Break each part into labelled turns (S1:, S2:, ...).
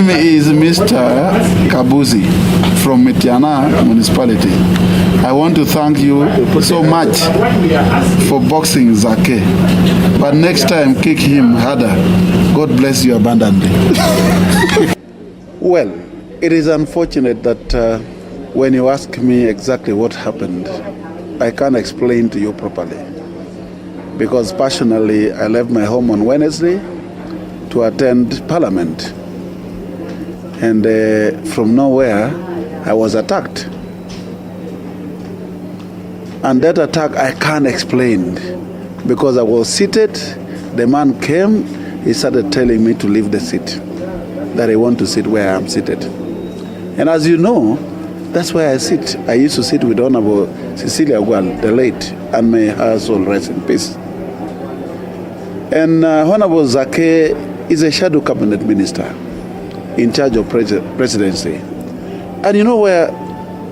S1: name is Mr. Kabuzi from Metiana Municipality. I want to thank you so much for boxing Zaake. But next time, kick him harder. God bless you abundantly. Well, it is unfortunate that when you ask me exactly what happened, I can't explain to you properly. Because personally, I left my home on Wednesday to attend Parliament. And from nowhere, I was attacked. And that attack I can't explain because I was seated. The man came, he started telling me to leave the seat, that I want to sit where I'm seated. And as you know, that's where I sit. I used to sit with Honorable Cecilia Gwal, the late, and may her soul rest in peace. And Honorable Zaake is a shadow cabinet minister in charge of presidency. And you know where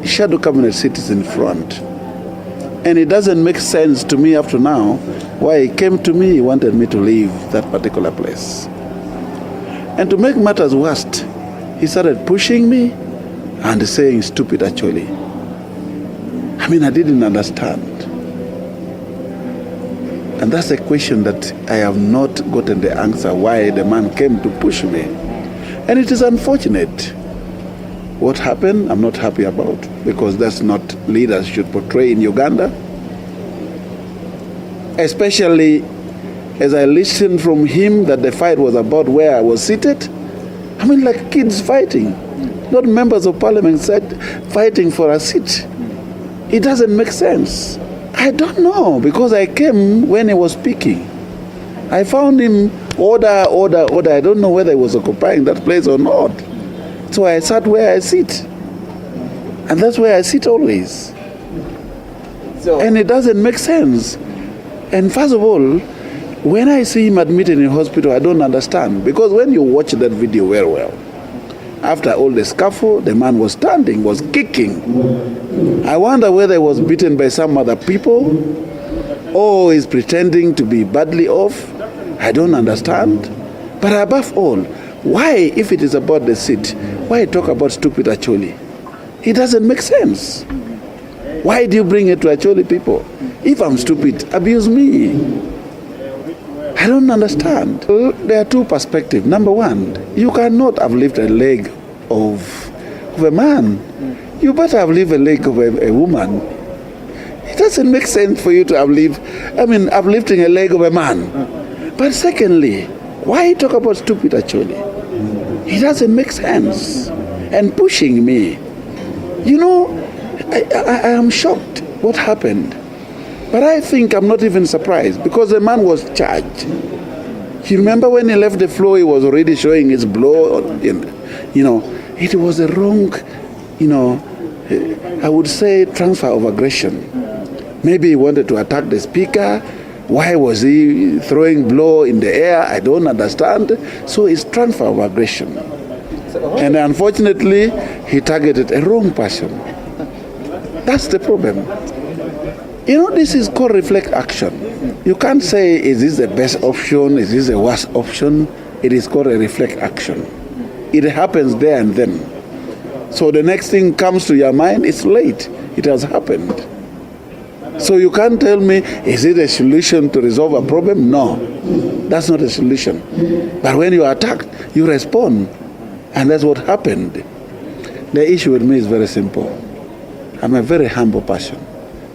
S1: shadow cabinet sits in front. And it doesn't make sense to me up to now why he came to me, he wanted me to leave that particular place. And to make matters worse, he started pushing me and saying stupid actually. I mean, I didn't understand. And that's a question that I have not gotten the answer why the man came to push me. And it is unfortunate. What happened, I'm not happy about, because that's not leaders should portray in Uganda. Especially as I listened from him that the fight was about where I was seated. I mean, like kids fighting, not members of parliament fighting for a seat. It doesn't make sense. I don't know, because I came when he was speaking. I found him order. I don't know whether he was occupying that place or not. So I sat where I sit. And that's where I sit always. And it doesn't make sense. And first of all, when I see him admitted in hospital, I don't understand. Because when you watch that video very well, after all the scuffle, the man was standing, was kicking. I wonder whether he was beaten by some other people or is pretending to be badly off. I don't understand. But above all, why, if it is about the seat, why talk about stupid Acholi? It doesn't make sense. Why do you bring it to Acholi people? If I'm stupid, abuse me. I don't understand. There are two perspectives. Number one, you cannot have lifted a leg of a man. You better have lifted a leg of a woman. It doesn't make sense for you to uplifting a leg of a man. But secondly, why talk about stupid actually? It doesn't make sense. And pushing me. You know, I am shocked what happened. But I think I'm not even surprised because the man was charged. You remember when he left the floor, he was already showing his blow. You know, it was a wrong, I would say transfer of aggression. Maybe he wanted to attack the speaker. Why was he throwing blow in the air? I don't understand. So it's transfer of aggression. And unfortunately, he targeted a wrong person. That's the problem. You know, this is called reflect action. You can't say, is this the best option? Is this the worst option? It is called a reflect action. It happens there and then. So the next thing comes to your mind, it's late. It has happened. So you can't tell me, is it a solution to resolve a problem? No, that's not a solution. But when you are attacked, you respond. And that's what happened. The issue with me is very simple. I'm a very humble person,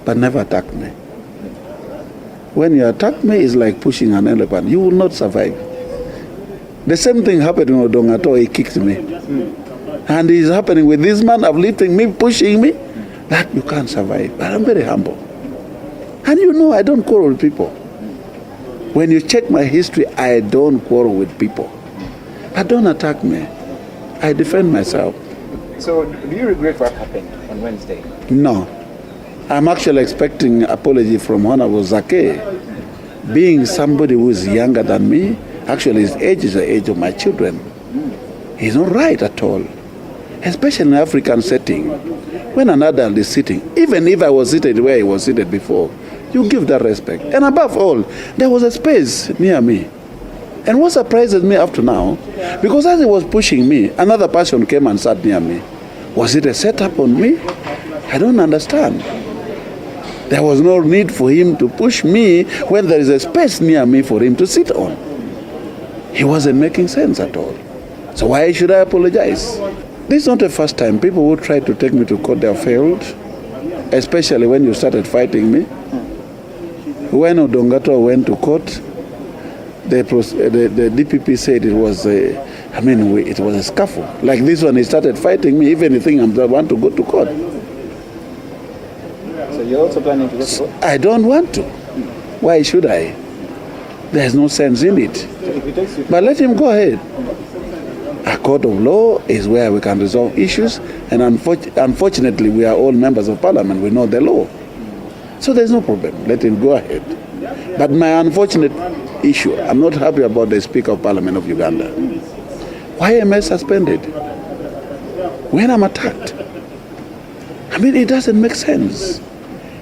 S1: but never attack me. When you attack me, it's like pushing an elephant. You will not survive. The same thing happened in Odongato, he kicked me. And it's happening with this man uplifting me, pushing me, that you can't survive. But I'm very humble. And you know I don't quarrel with people. When you check my history, I don't quarrel with people. But don't attack me. I defend myself.
S2: So do you regret what happened on Wednesday?
S1: No. I'm actually expecting apology from Honorable Zaake. Being somebody who is younger than me, actually his age is the age of my children. He's not right at all. Especially in an African setting. When an adult is sitting, even if I was seated where he was seated before, you give that respect. And above all, there was a space near me. And what surprises me up to now, because as he was pushing me, another person came and sat near me. Was it a setup on me? I don't understand. There was no need for him to push me when there is a space near me for him to sit on. He wasn't making sense at all. So why should I apologize? This is not the first time. People who tried to take me to court, they have failed, especially when you started fighting me. When Odongato went to court, the DPP said it was it was a scuffle. Like this one, he started fighting me. If anything, I want to go to court.
S2: So you're also planning to go to court?
S1: I don't want to. Why should I? There's no sense in it.
S2: So if it takes you
S1: But let him go ahead. A court of law is where we can resolve issues, and unfortunately, we are all members of parliament. We know the law. So there's no problem. Let him go ahead. But my unfortunate issue, I'm not happy about the Speaker of Parliament of Uganda. Why am I suspended when I'm attacked? I mean, it doesn't make sense.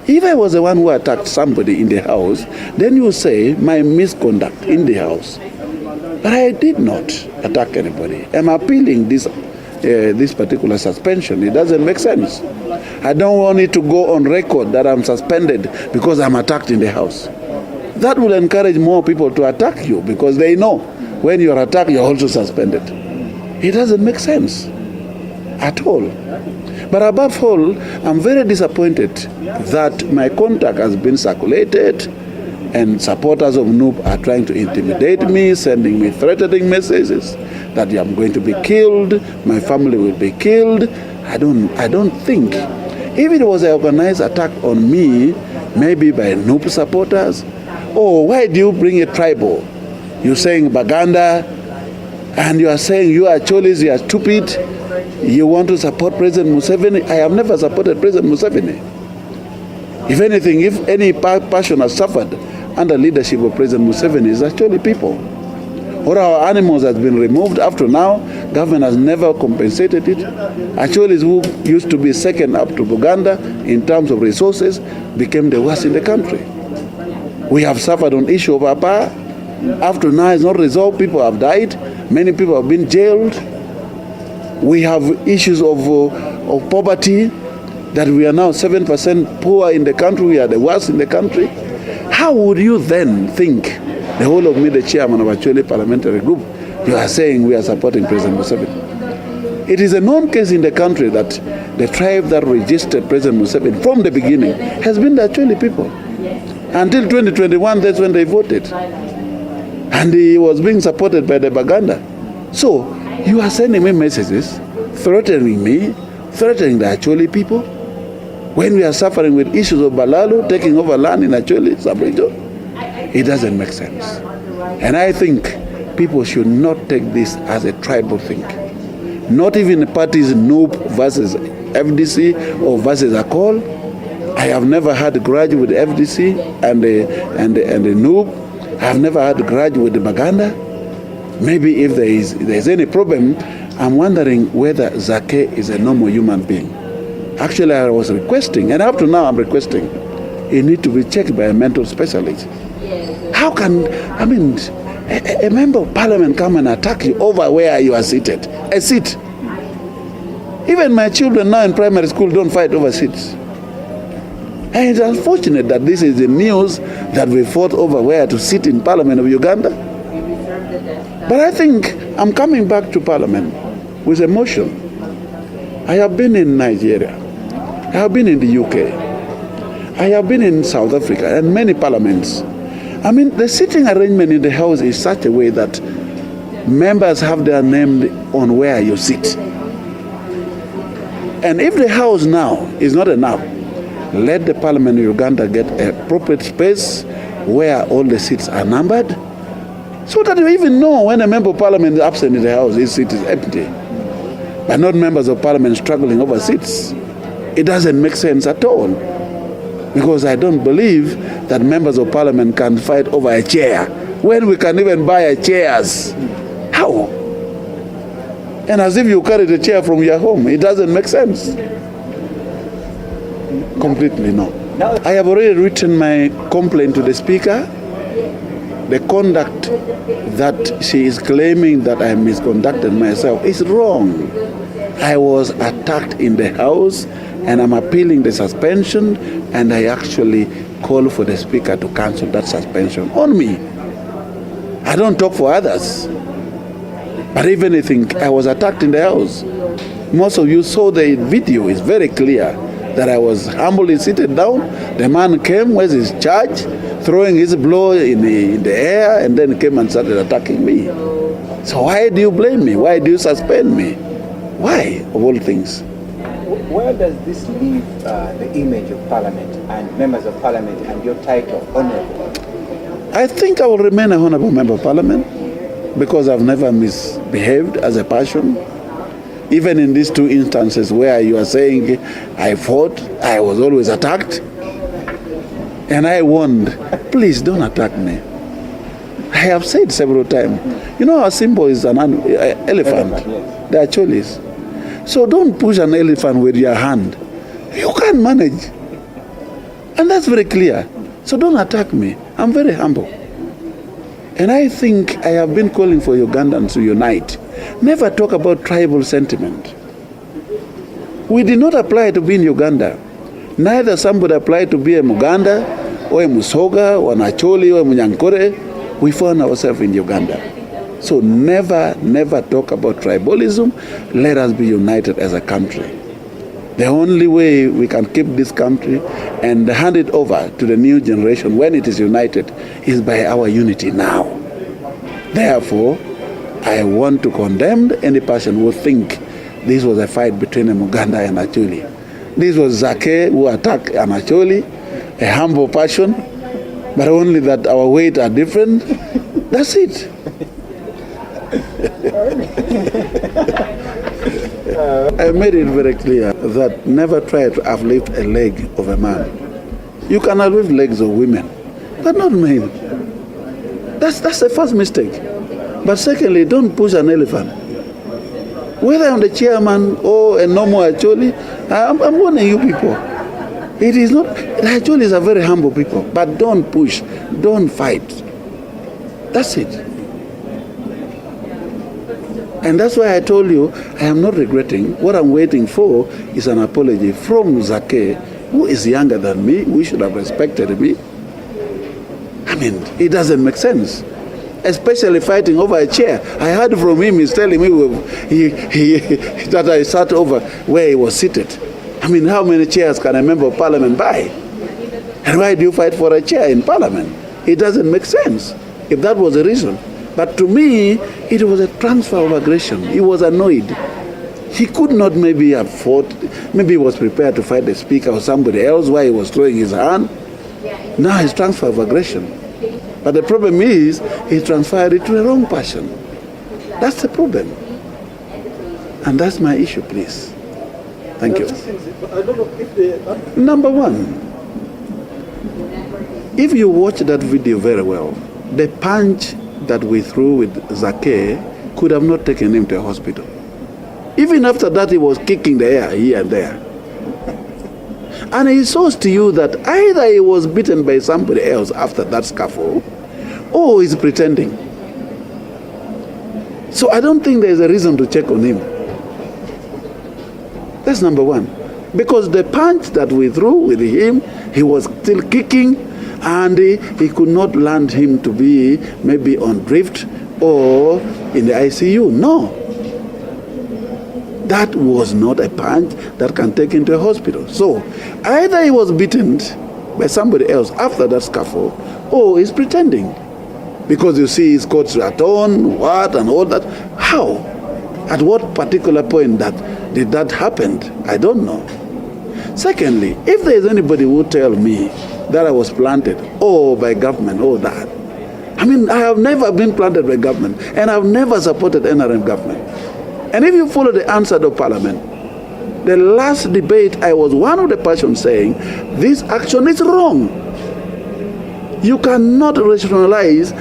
S1: If I was the one who attacked somebody in the house, then you say my misconduct in the house. But I did not attack anybody. I'm appealing this particular suspension. It doesn't make sense. I don't want it to go on record that I'm suspended because I'm attacked in the house. That will encourage more people to attack you because they know when you're attacked, you're also suspended. It doesn't make sense at all. But above all, I'm very disappointed that my contact has been circulated and supporters of NUP are trying to intimidate me, sending me threatening messages that I'm going to be killed, my family will be killed. I don't think. If it was an organized attack on me, maybe by NUP supporters, why do you bring a tribal? You're saying Baganda, and you are saying you are Cholis, you are stupid, you want to support President Museveni. I have never supported President Museveni. If anything, if any passion has suffered under leadership of President Museveni, is actually people. All our animals has been removed up to now. Government has never compensated it. Actually, who used to be second up to Buganda in terms of resources became the worst in the country. We have suffered on issue of our power. Up to now, it's not resolved. People have died. Many people have been jailed. We have issues of poverty, that we are now 7% poor in the country. We are the worst in the country. How would you then think, the whole of me, the chairman of Acholi parliamentary group, you are saying we are supporting President Museveni? It is a known case in the country that the tribe that registered President Museveni from the beginning has been the Acholi people. Until 2021, that's when they voted. And he was being supported by the Baganda. So, you are sending me messages, threatening me, threatening the Acholi people, when we are suffering with issues of Balalo, taking over land in Acholi, sub-region. It doesn't make sense. And I think people should not take this as a tribal thing. Not even the parties NUP versus FDC or versus ACOL. I have never had a grudge with the FDC and the NUP. I have never had a grudge with the Baganda. Maybe if there is any problem, I'm wondering whether Zaake is a normal human being. Actually, I was requesting, and up to now I'm requesting, he needs to be checked by a mental specialist. How can, a member of parliament come and attack you over where you are seated? A seat. Even my children now in primary school don't fight over seats. And it's unfortunate that this is the news that we fought over where to sit in Parliament of Uganda. But I think I'm coming back to Parliament with emotion. I have been in Nigeria. I have been in the UK. I have been in South Africa and many parliaments. The sitting arrangement in the House is such a way that members have their name on where you sit. And if the House now is not enough, let the Parliament of Uganda get an appropriate space where all the seats are numbered, so that you even know when a member of Parliament is absent in the House, his seat is empty. But not members of Parliament struggling over seats. It doesn't make sense at all. Because I don't believe that members of Parliament can fight over a chair when we can even buy chairs. How? And as if you carry the chair from your home. It doesn't make sense. Completely no. I have already written my complaint to the Speaker. the conduct that she is claiming that I misconducted myself is wrong. I was attacked in the house, and I'm appealing the suspension, and I actually call for the speaker to cancel that suspension on me. I don't talk for others. But if anything, I was attacked in the house. Most of you saw the video. It's very clear that I was humbly seated down. The man came with his charge, throwing his blow in the air, and then came and started attacking me. So why do you blame me? Why do you suspend me? Why, of all things?
S3: Where does this leave the image of Parliament and members of Parliament and your title, Honourable?
S1: I think I will remain a Honourable Member of Parliament because I've never misbehaved as a person. Even in these two instances where you are saying I fought, I was always attacked. And I warned, please don't attack me. I have said several times, you know our symbol is an elephant.
S3: Yes.
S1: They are cholis. So don't push an elephant with your hand. You can't manage. And that's very clear. So don't attack me. I'm very humble. And I think I have been calling for Ugandans to unite. Never talk about tribal sentiment. We did not apply to be in Uganda. Neither somebody applied to be a Muganda or a Musoga or an Acholi or a Munyankore. We found ourselves in Uganda. So never talk about tribalism. Let us be united as a country. The only way we can keep this country and hand it over to the new generation when it is united is by our unity now. Therefore, I want to condemn any person who think this was a fight between a Muganda and Acholi. This was Zaake who attacked an Acholi, a humble person, but only that our weight are different. That's it. I made it very clear that never try to uplift a leg of a man. You can uplift legs of women, but not men. That's the first mistake. But secondly, don't push an elephant. Whether I'm the chairman or a normal Acholi, I'm warning you people. It is not, the Acholis are very humble people, but don't push, don't fight. That's it. And that's why I told you, I am not regretting. What I'm waiting for is an apology from Zaake, who is younger than me, who should have respected me. I mean, it doesn't make sense. Especially fighting over a chair. I heard from him, he's telling me that I sat over where he was seated. I mean, how many chairs can a member of Parliament buy? And why do you fight for a chair in Parliament? It doesn't make sense, if that was the reason. But to me, it was a transfer of aggression. He was annoyed. He could not maybe have fought. Maybe he was prepared to fight the speaker or somebody else while he was throwing his hand. Now it's transfer of aggression. But the problem is, he transferred it to the wrong person. That's the problem. And that's my issue, please. Thank you. Number one, if you watch that video very well, the punch that we threw with Zaake could have not taken him to a hospital. Even after that, he was kicking the air here and there. And it shows to you that either he was beaten by somebody else after that scuffle, or he's pretending. So I don't think there's a reason to check on him. That's number one. Because the punch that we threw with him, he was still kicking, and he could not land him to be maybe on drift or in the ICU. No. That was not a punch that can take him to a hospital. So either he was beaten by somebody else after that scuffle, or he's pretending. Because you see his coats are torn, what, and all that. How? At what particular point did that happen? I don't know. Secondly, if there is anybody who tell me that I was planted, or by government, or that. I mean, I have never been planted by government, and I've never supported NRM government. And if you follow the answer of Parliament, the last debate, I was one of the persons saying, this action is wrong. You cannot rationalize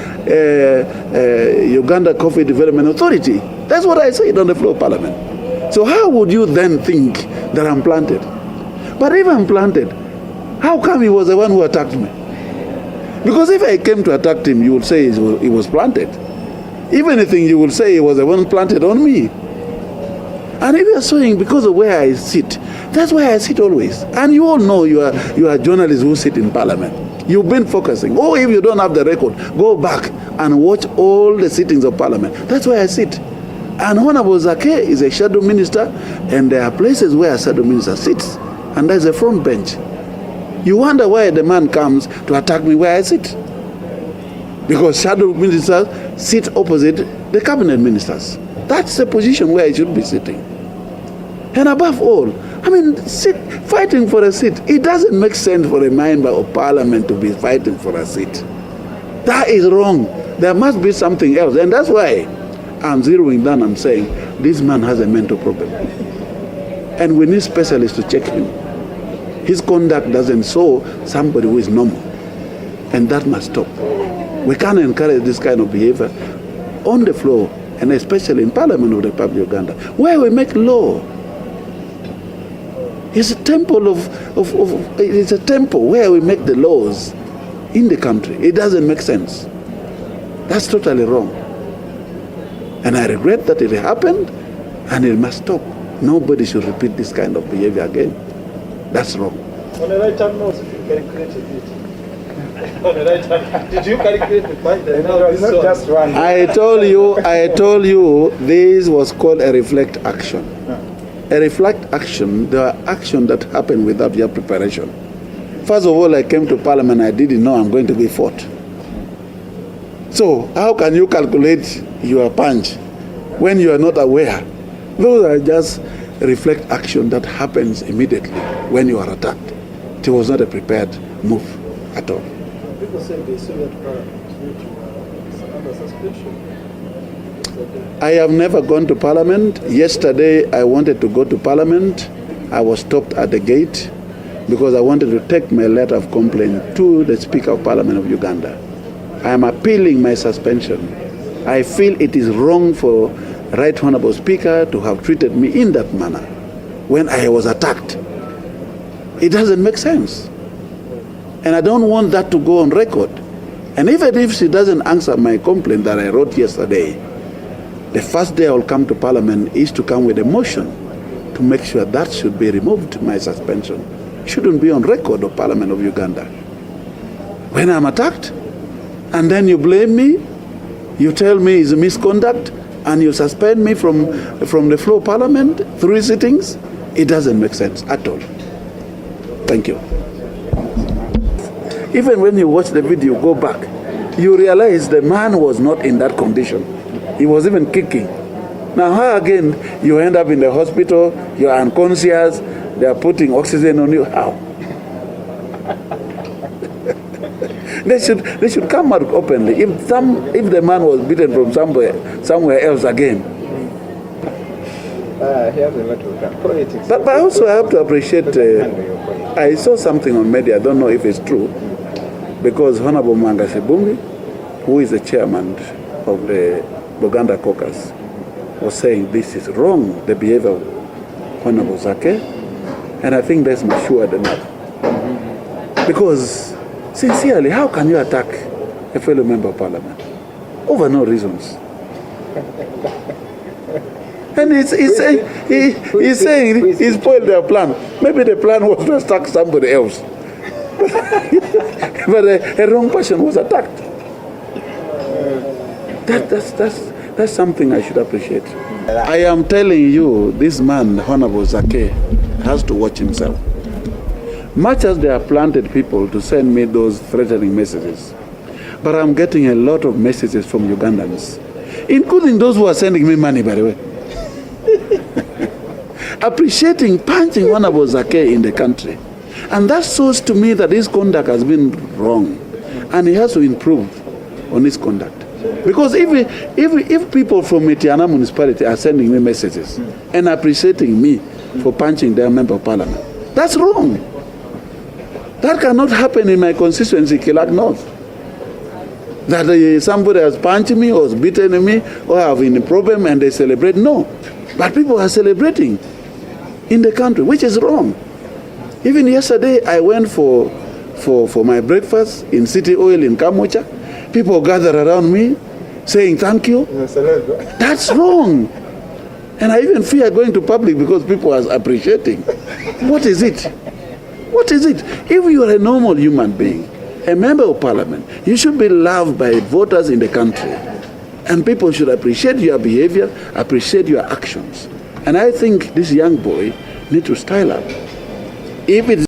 S1: Uganda Coffee Development Authority. That's what I said on the floor of Parliament. So how would you then think that I'm planted? But if I'm planted, how come he was the one who attacked me? Because if I came to attack him, you would say he was planted. If anything, you would say he was the one planted on me. And if you are saying because of where I sit, that's where I sit always. And you all know you are journalists who sit in parliament. You've been focusing. Or if you don't have the record, go back and watch all the sittings of parliament. That's where I sit. And Honorable Zaake is a shadow minister, and there are places where a shadow minister sits. And there's a front bench. You wonder why the man comes to attack me where I sit. Because shadow ministers sit opposite the cabinet ministers. That's the position where I should be sitting. And above all, I mean, fighting for a seat. It doesn't make sense for a member of parliament to be fighting for a seat. That is wrong. There must be something else. And that's why I'm zeroing down and saying, this man has a mental problem. And we need specialists to check him. His conduct doesn't show somebody who is normal. And that must stop. We can't encourage this kind of behavior on the floor, and especially in Parliament of the Republic of Uganda, where we make law. It's a temple it's a temple where we make the laws in the country. It doesn't make sense. That's totally wrong. And I regret that it happened, and it must stop. Nobody should repeat this kind of behavior again. That's wrong.
S2: On the right hand note, if you calculated it. On the right hand, did you calculate the point that now
S3: it's not just one?
S1: I told you this was called a reflect action. A reflect action, there are actions that happen without your preparation. First of all, I came to Parliament, I didn't know I'm going to be fought. So how can you calculate your punch when you are not aware? Those are just reflect action that happens immediately when you are attacked. It was not a prepared move at all.
S2: People say they saw that Parliament under suspension.
S1: I have never gone to Parliament. Yesterday I wanted to go to Parliament. I was stopped at the gate because I wanted to take my letter of complaint to the Speaker of Parliament of Uganda. I am appealing my suspension. I feel it is wrong for Right Honorable Speaker to have treated me in that manner when I was attacked. It doesn't make sense. And I don't want that to go on record. And even if she doesn't answer my complaint that I wrote yesterday, the first day I will come to Parliament is to come with a motion to make sure that should be removed, my suspension. Shouldn't be on record of Parliament of Uganda. When I'm attacked, and then you blame me, you tell me it's a misconduct, and you suspend me from the floor of Parliament, 3 sittings, it doesn't make sense at all. Thank you. Even when you watch the video, go back, you realize the man was not in that condition. He was even kicking. Now how again you end up in the hospital, you are unconscious, they are putting oxygen on you? How? They should come out openly. If the man was beaten from somewhere else again.
S3: He has a lot of politics.
S1: But also I have to appreciate, I saw something on media, I don't know if it's true, because Honorable Mangasebungi, who is the chairman of the Buganda caucus, was saying this is wrong, the behavior of Honorable Zaake, and I think that's matured enough. Because sincerely, how can you attack a fellow member of Parliament over no reasons? And he's saying he spoiled their plan. Maybe the plan was to attack somebody else. But a wrong person was attacked. That's something I should appreciate. I am telling you, this man, Honorable Zaake, has to watch himself. Much as they have planted people to send me those threatening messages, but I'm getting a lot of messages from Ugandans, including those who are sending me money, by the way, appreciating punching Honorable Zaake in the country. And that shows to me that his conduct has been wrong, and he has to improve on his conduct. Because if people from Mitiana municipality are sending me messages and appreciating me for punching their member of parliament, that's wrong. That cannot happen in my constituency, Kilak North. That somebody has punched me or has beaten me or have a problem and they celebrate. No. But people are celebrating in the country, which is wrong. Even yesterday, I went for for my breakfast in City Oil in Kamucha. People gather around me saying thank you. That's wrong. And I even fear going to public because people are appreciating. What is it? What is it? If you are a normal human being, a member of parliament, you should be loved by voters in the country. And people should appreciate your behavior, appreciate your actions. And I think this young boy needs to style up. If it's